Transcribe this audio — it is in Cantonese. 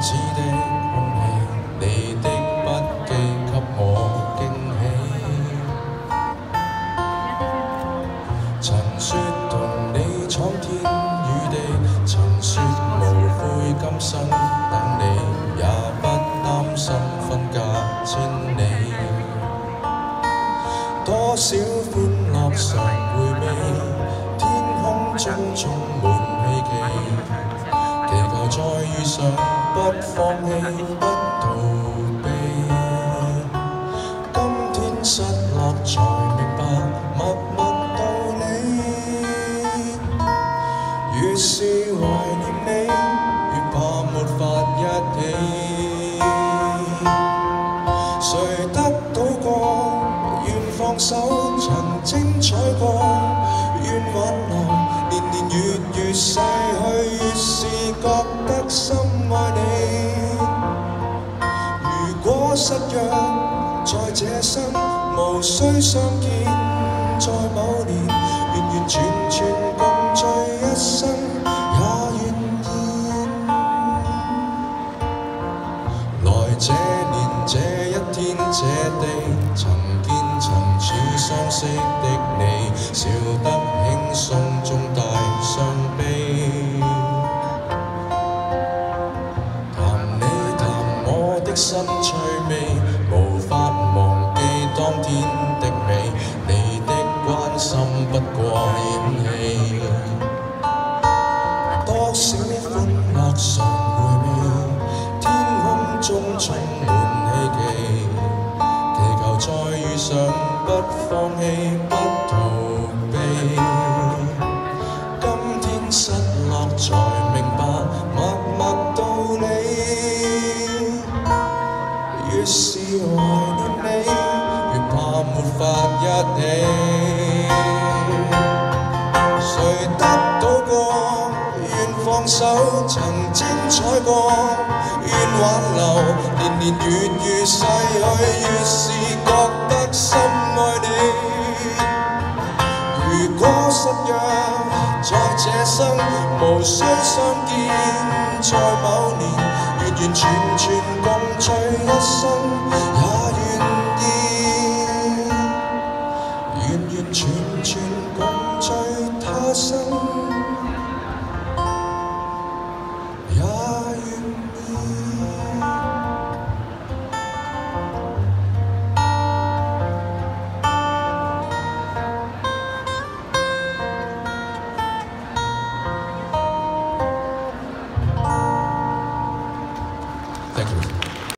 似的空氣，你的筆記給我驚喜。曾說同你闖天與地，曾說無悔今生等你，也不擔心分隔千里。多少歡樂常回味，天空中充滿希冀，祈求再遇上，不放棄，不逃避。今天失落才明白默默道理，越是懷念你，越怕沒法一起。誰得到過？願放手，曾精彩過，願挽留，年年月月逝去，越是覺得深愛你。如果失約在這生，無需相見，在某年，完完全全共聚一生，也願意。來這年這一天這地，曾見曾似相識的你，笑得輕鬆中帶傷悲。談你談我的新趣味，無法忘記當天的美，你的關心不過演戲。多少歡樂常回味，天空中充滿希冀，祈求再遇上，不放棄，不逃避。今天失落才明白默默道理，越是懷念你，越怕沒法一起。誰得到過？願放手，曾精彩過，願挽留，年年月月逝去，越是覺得深愛你。如果失約在這生，無需相見，在某年，完完全全